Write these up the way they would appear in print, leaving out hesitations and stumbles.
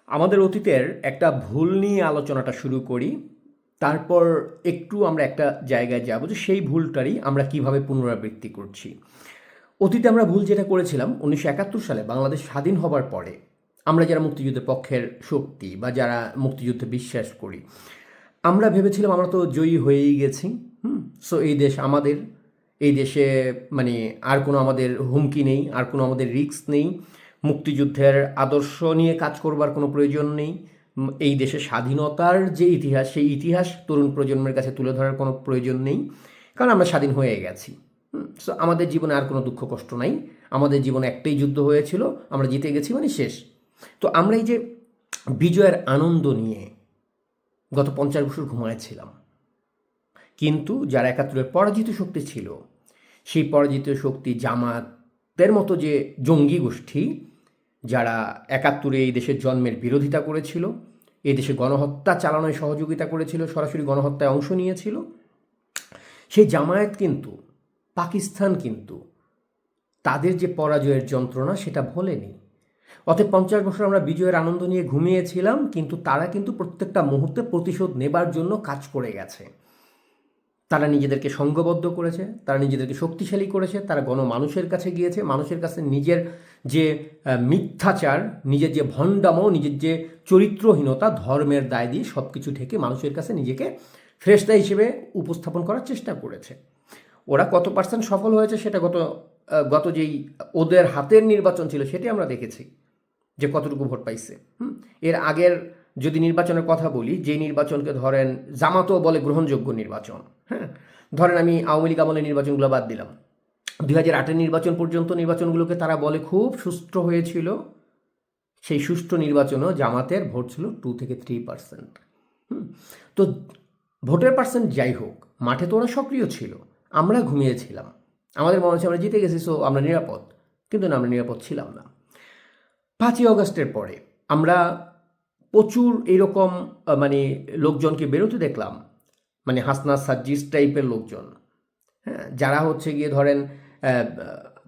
আমাদের অতীতের একটা ভুল নিয়ে আলোচনাটা শুরু করি। তারপর একটু আমরা একটা জায়গায় যাব যে সেই ভুলটারই আমরা কিভাবে পুনরাবৃত্তি করছি। অতীতে আমরা ভুল যেটা করেছিলাম 1971 সালে বাংলাদেশ স্বাধীন হবার পরে আমরা যারা মুক্তিযুদ্ধের পক্ষের শক্তি বা যারা মুক্তিযুদ্ধে বিশ্বাস করি, আমরা ভেবেছিলাম আমরা তো জয়ী হয়েই গেছি। সো এই দেশ আমাদের, এই দেশে মানে আর কোনো আমাদের হুমকি নেই, আর কোনো আমাদের রিস্ক নেই, মুক্তিযুদ্ধের আদর্শ নিয়ে কাজ করবার কোনো প্রয়োজন নেই, এই দেশের স্বাধীনতার যে ইতিহাস সেই ইতিহাস তরুণ প্রজন্মের কাছে তুলে ধরার কোনো প্রয়োজন নেই, কারণ আমরা স্বাধীন হয়ে গেছি। সো আমাদের জীবনে আর কোনো দুঃখ কষ্ট নাই, আমাদের জীবনে একটাই যুদ্ধ হয়েছিল, আমরা জিতে গেছি মানে শেষ। তো আমরা এই যে বিজয়ের আনন্দ নিয়ে গত 50 বছর ঘুমায়েছিলাম, কিন্তু যারা একাত্তরের পরাজিত শক্তি ছিল, সেই পরাজিত শক্তি জামাতের মতো যে জঙ্গি গোষ্ঠী, যারা একাত্তরে এই দেশের জন্মের বিরোধিতা করেছিল, এই দেশে গণহত্যা চালানোয় সহযোগিতা করেছিল, সরাসরি গণহত্যায় অংশ নিয়েছিল, সেই জামায়াত কিন্তু, পাকিস্তান কিন্তু তাদের যে পরাজয়ের যন্ত্রণা সেটা ভোলেনি। অতএব 50 বছর আমরা বিজয়ের আনন্দ নিয়ে ঘুমিয়েছিলাম, কিন্তু তারা কিন্তু প্রত্যেকটা মুহূর্তে প্রতিশোধ নেবার জন্য কাজ করে গেছে। তারা নিজেদেরকে সংঘবদ্ধ করেছে, তারা নিজেদেরকে শক্তিশালী করেছে, তারা গণমানুষের কাছে গিয়েছে, মানুষের কাছে নিজের যে মিথ্যাচার, নিজের যে ভণ্ডামো, নিজের যে চরিত্রহীনতা, ধর্মের দায় দিয়ে সব কিছু ঢেকে মানুষের কাছে নিজেকে ফেরেশতা হিসেবে উপস্থাপন করার চেষ্টা করেছে। ওরা কত পার্সেন্ট সফল হয়েছে সেটা গত গত যেই ওদের হাতের নির্বাচন ছিল সেটাই আমরা দেখেছি, যে কতটুকু ভোট পাইছে। এর আগের যদি নির্বাচনের কথা বলি, যে নির্বাচনকে ধরেন জামাতও বলে গ্রহণযোগ্য নির্বাচন, হ্যাঁ, ধরেন আমি আওয়ামী লীগ আমলের নির্বাচনগুলো বাদ দিলাম, 2008-এর নির্বাচন পর্যন্ত নির্বাচনগুলোকে তারা বলে খুব সুষ্ঠু হয়েছিল। সেই সুষ্ঠু নির্বাচনও জামাতের ভোট ছিল 2 থেকে 3%। তো ভোটের পার্সেন্ট যাই হোক, মাঠে তো ওরা সক্রিয় ছিল, আমরা ঘুমিয়েছিলাম, আমাদের মনে হচ্ছে আমরা জিতে গেছি, সো আমরা নিরাপদ। কিন্তু না, আমরা নিরাপদ ছিলাম না। 5ই আগস্টের পরে আমরা প্রচুর এরকম মানে লোকজনকে বেরোতে দেখলাম, মানে হাসনাত সাজ্জিস টাইপের লোকজন, হ্যাঁ, যারা হচ্ছে গিয়ে ধরেন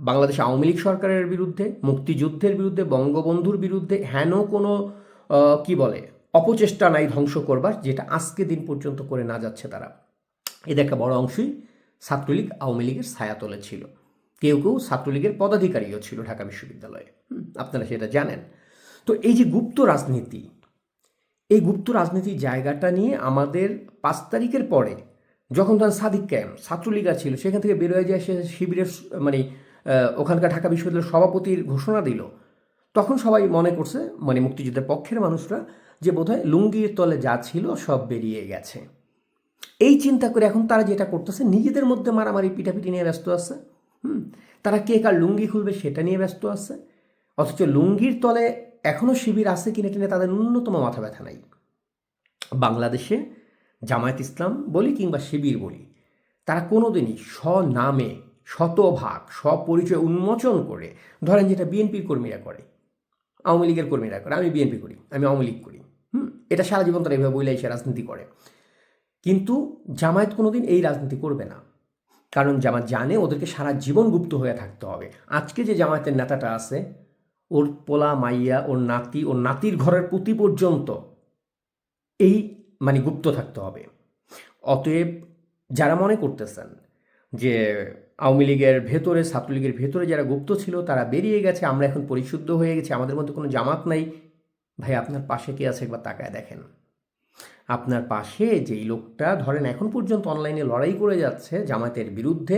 বাংলাদেশ আওয়ামী লীগ সরকারের বিরুদ্ধে, মুক্তিযুদ্ধের বিরুদ্ধে, বঙ্গবন্ধুর বিরুদ্ধে হেন কোনো কি বলে অপচেষ্টা নাই ধ্বংস করবার, যেটা আজকে দিন পর্যন্ত করে না যাচ্ছে তারা। এদের একটা বড় অংশই ছাত্রলীগ আওয়ামী লীগের ছায়াতলে ছিল, কেউ কেউ ছাত্রলীগের পদাধিকারীও ছিল ঢাকা বিশ্ববিদ্যালয়ে, আপনারা সেটা জানেন। তো এই যে গুপ্ত রাজনীতি, এই গুপ্ত রাজনীতির জায়গাটা নিয়ে আমাদের 5 তারিখের পরে যখন তখন সাদিক ক্যাম্প ছাত্রলীগা ছিল সেখান থেকে বেরোয় যায়, সে শিবিরের মানে ওখানকার ঢাকা বিশ্ববিদ্যালয়ের সভাপতির ঘোষণা দিল, তখন সবাই মনে করছে, মানে মুক্তিযুদ্ধের পক্ষের মানুষরা, যে বোধহয় লুঙ্গির তলে যা ছিল সব বেরিয়ে গেছে। এই চিন্তা করে এখন তারা যেটা করতেছে, নিজেদের মধ্যে মারামারি পিটাপিটি নিয়ে ব্যস্ত আছে। তারা কে কার লুঙ্গি খুলবে সেটা নিয়ে ব্যস্ত আছে, অথচ লুঙ্গির তলে এখনও শিবির আছে কিনে টেনে তাদের ন্যূনতম মাথা ব্যথা নাই। বাংলাদেশে জামায়াত ইসলাম বলি কিংবা শিবির বলি, তারা কোনোদিনই স্বনামে শতভাগ স্বপরিচয় উন্মোচন করে, ধরেন যেটা বিএনপির কর্মীরা করে, আওয়ামী লীগের কর্মীরা করে, আমি বিএনপি করি, আমি আওয়ামী লীগ করি, এটা সারা জীবন তারা এভাবে বইলে এসে রাজনীতি করে। কিন্তু জামায়াত কোনোদিন এই রাজনীতি করবে না, কারণ জামাত জানে ওদেরকে সারা জীবন গুপ্ত হয়ে থাকতে হবে। আজকে যে জামায়াতের নেতাটা আছে, ওর পোলা মাইয়া, ওর নাতি, ওর নাতির ঘরের পুঁতি পর্যন্ত এই মানে গুপ্ত থাকতে হবে। অতএব যারা মনে করতেছেন যে আওয়ামী লীগের ভেতরে, ছাত্রলীগের ভেতরে যারা গুপ্ত ছিল তারা বেরিয়ে গেছে, আমরা এখন পরিশুদ্ধ হয়ে গেছি, আমাদের মধ্যে কোনো জামাত নাই, ভাই আপনার পাশে কে আছে একবার তাকায় দেখেন। আপনার পাশে যেই লোকটা ধরেন এখন পর্যন্ত অনলাইনে লড়াই করে যাচ্ছে জামাতের বিরুদ্ধে,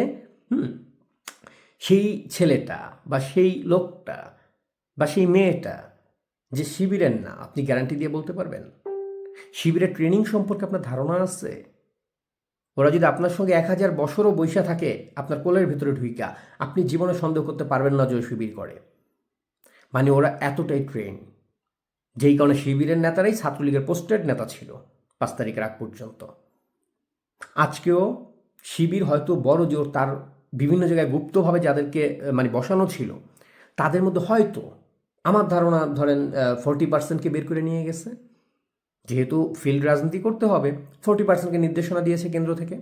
সেই ছেলেটা বা সেই লোকটা বা সেই মেয়েটা যে শিবিরের না, আপনি গ্যারান্টি দিয়ে বলতে পারবেন? শিবিরের ট্রেনিং সম্পর্কে আপনার ধারণা আছে? ওরা যদি আপনার সঙ্গে 1000 বছরও বৈশা থাকে আপনার কোলের ভেতরে ঢুইকা, আপনি জীবনে সন্দেহ করতে পারবেন না যে ওই শিবির করে। মানে ওরা এতটাই ট্রেন, যেই কারণে শিবিরের নেতারাই ছাত্রলীগের পোস্টেড নেতা ছিল 5 তারিখের আগ পর্যন্ত। আজকেও শিবির হয়তো বড় জোর তার বিভিন্ন জায়গায় গুপ্তভাবে যাদেরকে মানে বসানো ছিল, তাদের মধ্যে হয়তো আমার ধারণা ধরেন 40%কে বের করে নিয়ে গেছে। যেহেতু ফিল্ড রাজনীতি করতে হবে, 40%কে নির্দেশনা দিয়েছে কেন্দ্র থেকে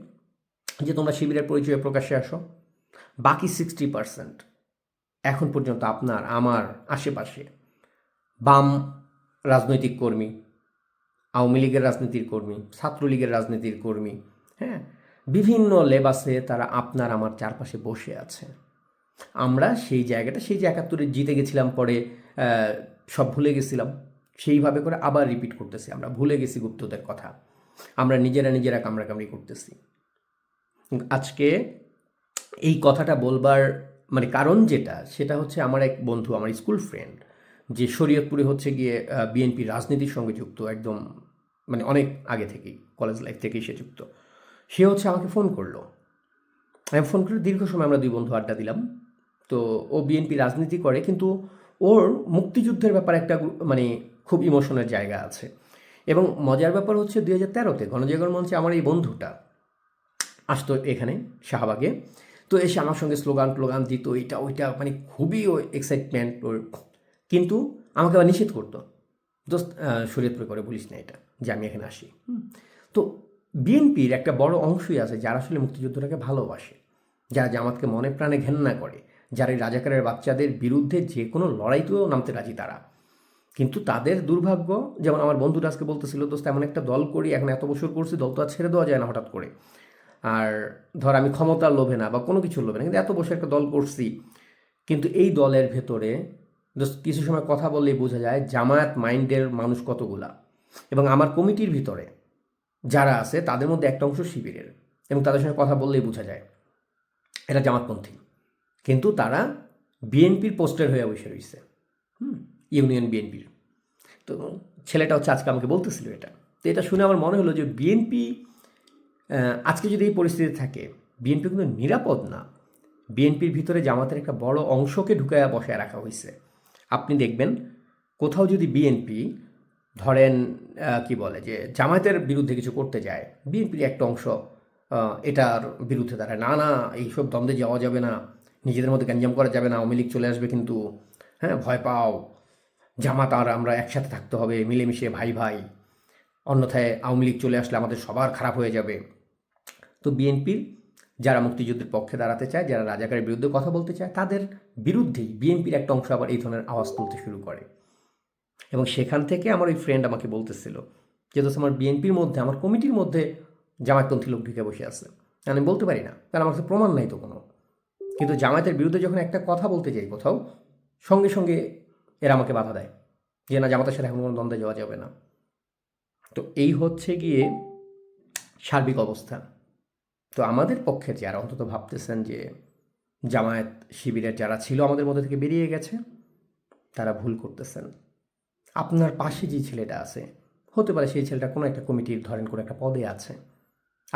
যে তোমরা শিবিরের পরিচয়ে প্রকাশ্যে আসো। বাকি 60% এখন পর্যন্ত আপনার আমার আশেপাশে বাম রাজনৈতিক কর্মী, আওয়ামী লীগের রাজনীতির কর্মী, ছাত্রলীগের রাজনীতির কর্মী, হ্যাঁ, বিভিন্ন লেবাসে তারা আপনার আমার চারপাশে বসে আছে। আমরা সেই জায়গাটা, সেই যে ৭১-এ জিতে গেছিলাম, পরে সব ভুলে গেছিলাম, সেইভাবে করে আবার রিপিট করতেছি। আমরা ভুলে গেছি গুপ্তদের কথা, আমরা নিজেরা কামড়াকামড়ি করতেছি। আজকে এই কথাটা বলবার মানে কারণ যেটা, সেটা হচ্ছে আমার এক বন্ধু, আমার স্কুল ফ্রেন্ড, যে শরীয়তপুরে হচ্ছে গিয়ে বিএনপি রাজনীতির সঙ্গে যুক্ত, একদম মানে অনেক আগে থেকেই, কলেজ লাইফ থেকেই সে যুক্ত। সে হচ্ছে আমাকে ফোন করলো। আমি ফোন করে দীর্ঘ সময় আমরা দুই বন্ধু আড্ডা দিলাম। তো ও বিএনপি রাজনীতি করে, কিন্তু ওর মুক্তিযুদ্ধের ব্যাপারে একটা মানে খুব ইমোশনের জায়গা আছে। এবং মজার ব্যাপার হচ্ছে ২০১৩-তে গণজাগরণ মঞ্চে আমার এই বন্ধুটা আসতো এখানে শাহবাগে। তো এসে আমার সঙ্গে স্লোগান টোগান দিত, এইটা ওইটা, মানে খুবই ও এক্সাইটমেন্ট ওর। কিন্তু আমাকে আবার নিষেধ করতো, দোস্ত শরীয়তপুরে করে বলিস না এটা, যে আমি এখানে আসি। তো বিএনপির একটা বড় অংশই আছে যারা আসলে মুক্তিযুদ্ধটাকে ভালোবাসে, যারা জামাতকে মনে প্রাণে ঘেন্না করে, যারা এই রাজাকারের বাচ্চাদের বিরুদ্ধে যে কোনো লড়াইতেও নামতে রাজি তারা। কিন্তু তাদের দুর্ভাগ্য, যেমন আমার বন্ধুটা আজকে বলতেছিল, দোস্ত এমন একটা দল করি, এখন এত বছর করছি, দল তো আর ছেড়ে দেওয়া যায় না হঠাৎ করে। আর ধর আমি ক্ষমতার লোভে না বা কোনো কিছুর লোভে না, কিন্তু এত বছর একটা দল করছি, কিন্তু এই দলের ভেতরে কিছু সময় কথা বললেই বোঝা যায় জামায়াত মাইন্ডের মানুষ কতগুলা। এবং আমার কমিটির ভিতরে যারা আছে তাদের মধ্যে একটা অংশ শিবিরের, এবং তাদের সঙ্গে কথা বললেই বোঝা যায় এরা জামাতপন্থী, কিন্তু তারা বিএনপির পোস্টের হয়ে বসে রয়েছে, ইউনিয়ন বিএনপির। তো ছেলেটা হচ্ছে আজকে আমাকে বলতেছিল এটা। তো এটা শুনে আমার মনে হলো যে বিএনপি আজকে যদি এই পরিস্থিতি থাকে, বিএনপি কিন্তু নিরাপদ না। বিএনপির ভিতরে জামাতের একটা বড় অংশকে ঢুকাইয়া বসায় রাখা হয়েছে। আপনি দেখবেন কোথাও যদি বিএনপি ধরেন কি বলে যে জামায়াতের বিরুদ্ধে কিছু করতে যায়, বিএনপির একটা অংশ এটার বিরুদ্ধে দাঁড়ায়, না না এইসব দ্বন্দ্বে যাওয়া যাবে না, নিজেদের মধ্যে গ্যাঞ্জাম করা যাবে না, আওয়ামী লীগ চলে আসবে কিন্তু, হ্যাঁ ভয় পাও, জামাত আর আমরা একসাথে থাকতে হবে মিলেমিশে ভাই ভাই, অন্যথায় আওয়ামী লীগ চলে আসলে আমাদের সবার খারাপ হয়ে যাবে। তো বিএনপির যারা মুক্তিযুদ্ধের পক্ষে দাঁড়াতে চায়, যারা রাজাকারের বিরুদ্ধে কথা বলতে চায়, তাদের বিরুদ্ধেই বিএনপির একটা অংশ আবার এই ধরনের আওয়াজ তুলতে শুরু করে। এবং সেখান থেকে আমার ওই ফ্রেন্ড আমাকে বলতেছিল যে দোস্ত আমার বিএনপির মধ্যে, আমার কমিটির মধ্যে জামায়াতপন্থী লোক ঢুকে বসে আছে। আমি বলতে পারি না, কারণ আমার কাছে প্রমাণ নাই তো কোনো। কিন্তু জামায়াতের বিরুদ্ধে যখন একটা কথা বলতে যাই কোথাও, সঙ্গে সঙ্গে এরা আমাকে বাধা দেয় যে না, জামাতের সাথে এখন কোনো দ্বন্দ্বে যাওয়া যাবে না। তো এই হচ্ছে গিয়ে সার্বিক অবস্থা। তো আমাদের পক্ষে যারা অন্তত ভাবতেছেন যে জামায়াত শিবিরের যারা ছিল আমাদের মধ্যে থেকে বেরিয়ে গেছে, তারা ভুল করতেছেন। আপনার পাশে যে ছেলেটা আছে, হতে পারে সেই ছেলেটা কোনো একটা কমিটির ধরেন কোনো একটা পদে আছে,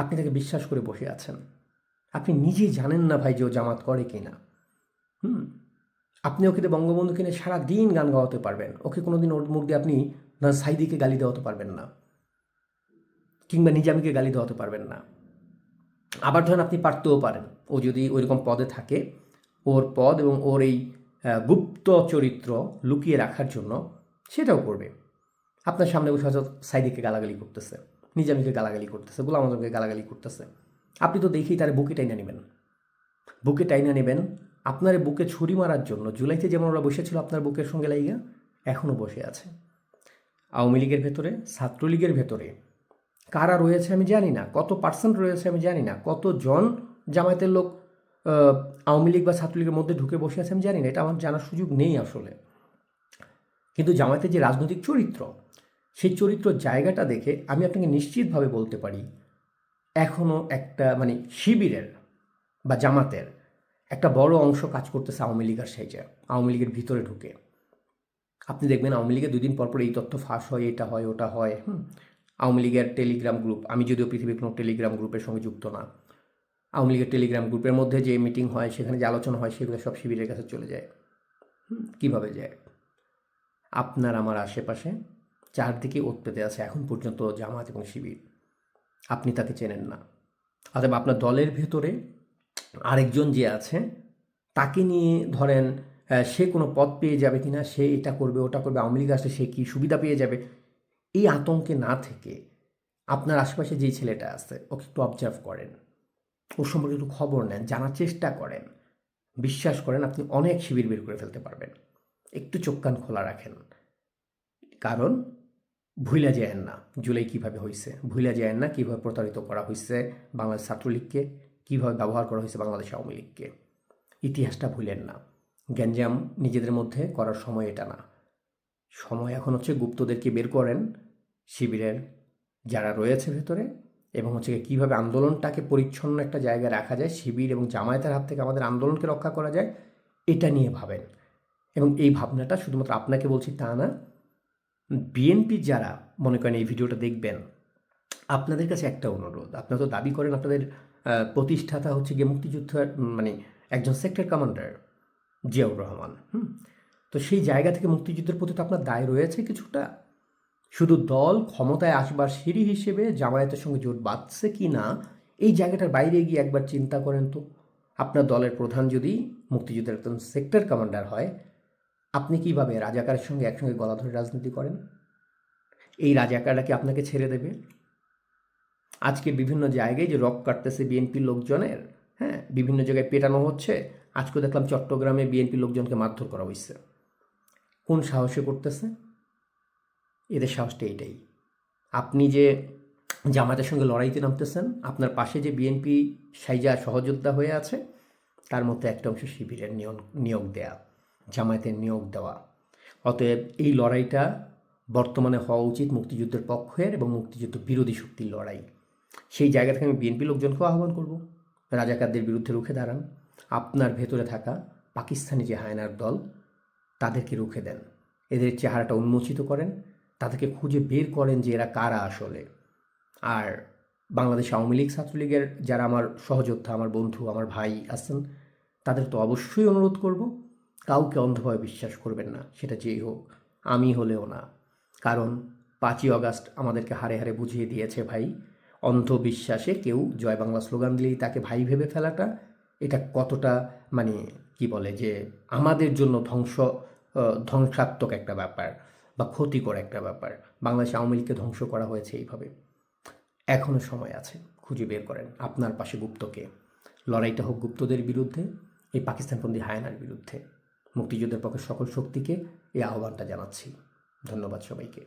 আপনি তাকে বিশ্বাস করে বসে আছেন, আপনি নিজেই জানেন না ভাই যে ও জামাত করে কি না। আপনি ওকে বঙ্গবন্ধু কিনে সারাদিন গান গাওয়াতে পারবেন, ওকে কোনোদিন ওর মুখ দিয়ে আপনি না সাইদিকে গালি দেওয়াতে পারবেন না, কিংবা নিজামীকে গালি দেওয়াতে পারবেন না। আবার ধরেন আপনি পারতেও পারেন, ও যদি ওইরকম পদে থাকে, ওর পদ এবং ওর এই গুপ্ত চরিত্র লুকিয়ে রাখার জন্য সেটাও করবে। আপনার সামনে বসে হয়তো সাইদিকে গালাগালি করতেছে, নিজামীকে গালাগালি করতেছে, গোলাম আজমকে গালাগালি করতেছে, আপনি তো দেখেই তার বুকে টাইনা নেবেন। বুকে টাইনা নেবেন, আপনার বুকে ছুরি মারার জন্য জুলাইতে যেমন ওরা বসেছিল আপনার বুকের সঙ্গে লাইগা, এখনও বসে আছে। আওয়ামী লীগের ভেতরে, ছাত্রলীগের ভেতরে কারা রয়েছে আমি জানি না, কত পার্সেন্ট রয়েছে আমি জানি না, কতজন জামায়াতের লোক আওয়ামী লীগ বা ছাত্রলীগের মধ্যে ঢুকে বসে আছে আমি জানি না, এটা আমার জানার সুযোগ নেই আসলে। কিন্তু জামায়াতের যে রাজনৈতিক চরিত্র, সেই চরিত্র জায়গাটা দেখে আমি আপনাকে নিশ্চিতভাবে বলতে পারি এখনও একটা মানে শিবিরের বা জামাতের একটা বড় অংশ কাজ করতেছে আওয়ামী লীগের সাইজে, আওয়ামী লীগের ভিতরে ঢুকে। আপনি দেখবেন আওয়ামী লীগের 2 দিন পর এই তথ্য ফাঁস হয়, এটা হয় ওটা হয়। আওয়ামী লীগের টেলিগ্রাম গ্রুপ, আমি যদিও পৃথিবীর কোনো টেলিগ্রাম গ্রুপের সঙ্গে যুক্ত না, আওয়ামী লীগের টেলিগ্রাম গ্রুপের মধ্যে যে মিটিং হয়, সেখানে যে আলোচনা হয়, সেগুলো সব শিবিরের কাছে চলে যায়। কিভাবে যায়? আপনার আমার আশেপাশে চারদিকে ওত পেতে আছে এখন পর্যন্ত জামাত এবং শিবির, আপনি তাকে চেনেন না। অতএব আপনার দলের ভেতরে আরেকজন যে আছে, তাকে নিয়ে ধরেন সে কোনো পদ পেয়ে যাবে কিনা, সে এটা করবে ওটা করবে, আওয়ামী লীগ আসলে সে কী সুবিধা পেয়ে যাবে, এই আতঙ্কে না থেকে আপনার আশেপাশে যেই ছেলেটা আছে ওকে একটু অবজার্ভ করেন, ওর সম্পর্কে একটু খবর নেন, জানার চেষ্টা করেন। বিশ্বাস করেন আপনি অনেক শিবির বের করে ফেলতে পারবেন। একটু চোখ কান খোলা রাখেন। কারণ ভুইলা যায়েন না জুলাই কীভাবে হয়েছে, ভুইলা যায়েন না কীভাবে প্রতারিত করা হয়েছে বাংলাদেশ ছাত্রলীগকে, কীভাবে ব্যবহার করা হয়েছে বাংলাদেশ আওয়ামী লীগকে। ইতিহাসটা ভুলেন না। গ্যাঞ্জাম নিজেদের মধ্যে করার সময় এটা না। সময় এখন হচ্ছে গুপ্তদেরকে বের করেন, শিবিরের যারা রয়েছে ভেতরে, এবং হচ্ছে কীভাবে আন্দোলনটাকে পরিচ্ছন্ন একটা জায়গায় রাখা যায়, শিবির এবং জামায়াতের হাত থেকে আমাদের আন্দোলনকে রক্ষা করা যায়, এটা নিয়ে ভাবেন। এবং এই ভাবনাটা শুধুমাত্র আপনাকে বলছি তা না, বিএনপির যারা মনে করেন এই ভিডিওটা দেখবেন, আপনাদের কাছে একটা অনুরোধ। আপনারা তো দাবি করেন আপনাদের প্রতিষ্ঠাতা হচ্ছে গিয়ে মুক্তিযুদ্ধের মানে একজন সেক্টর কমান্ডার জিয়াউর রহমান। তো সেই জায়গা থেকে মুক্তিযুদ্ধের প্রতি তো আপনার দায় রয়েছে কিছুটা। শুধু দল ক্ষমতায় আসবার সিঁড়ি হিসেবে জামায়াতের সঙ্গে জোট বাঁধছে কি না, এই জায়গাটার বাইরে গিয়ে একবার চিন্তা করেন তো। আপনার দলের প্রধান যদি মুক্তিযুদ্ধের একজন সেক্টর কমান্ডার হয়, আপনি কীভাবে রাজাকারের সঙ্গে একসঙ্গে গলা ধরে রাজনীতি করেন? এই রাজাকাররা কি আপনাকে ছেড়ে দেবে? আজকে বিভিন্ন জায়গায় যে রক কাটতেছে বিএনপির লোকজনের, হ্যাঁ, বিভিন্ন জায়গায় পেটানো হচ্ছে। আজকে দেখলাম চট্টগ্রামে বিএনপির লোকজনকে মারধর করা হয়েছে। কোন সাহসে করতেছে? এদের সাহসটা এটাই। আপনি যে জামায়াতের সঙ্গে লড়াইতে নামতেছেন, আপনার পাশে যে বিএনপি সাইজা সহযোদ্ধা হয়ে আছে, তার মধ্যে একটা অংশ শিবিরের নিয়োগ দেয়া, জামায়াতের নিয়োগ দেওয়া। অতএব এই লড়াইটা বর্তমানে হওয়া উচিত মুক্তিযুদ্ধের পক্ষের এবং মুক্তিযুদ্ধ বিরোধী শক্তির লড়াই। সেই জায়গা থেকে আমি বিএনপি লোকজনকেও আহ্বান করব, রাজাকারদের বিরুদ্ধে রুখে দাঁড়ান। আপনার ভেতরে থাকা পাকিস্তানি যে হায়নার দল, তাদেরকে রুখে দেন, এদের চেহারাটা উন্মোচিত করেন, তাদেরকে খুঁজে বের করেন যে এরা কারা আসলে। আর বাংলাদেশ আওয়ামী লীগ ছাত্রলীগের যারা আমার সহযোদ্ধা, আমার বন্ধু, আমার ভাই আছেন, তাদের তো অবশ্যই অনুরোধ করব, কাউকে অন্ধভাবে বিশ্বাস করবেন না, সেটা যেই হোক, আমি হলেও না। কারণ 5ই অগাস্ট আমাদেরকে হারে হারে বুঝিয়ে দিয়েছে ভাই, অন্ধবিশ্বাসে কেউ জয় বাংলা স্লোগান দিলেই তাকে ভাই ভেবে ফেলাটা, এটা কতটা মানে কি বলে যে আমাদের জন্য ধ্বংসাত্মক একটা ব্যাপার বা ক্ষতিকর একটা ব্যাপার। বাংলাদেশ আওয়ামী লীগকে ধ্বংস করা হয়েছে এইভাবে। এখনও সময় আছে, খুঁজে বের করেন আপনার পাশে গুপ্তকে। লড়াইটা হোক গুপ্তদের বিরুদ্ধে, এই পাকিস্তানপন্থী হায়নার বিরুদ্ধে। মুক্তিযুদ্ধের পক্ষে সকল শক্তিকে এই আহ্বানটা জানাচ্ছি। ধন্যবাদ সবাইকে।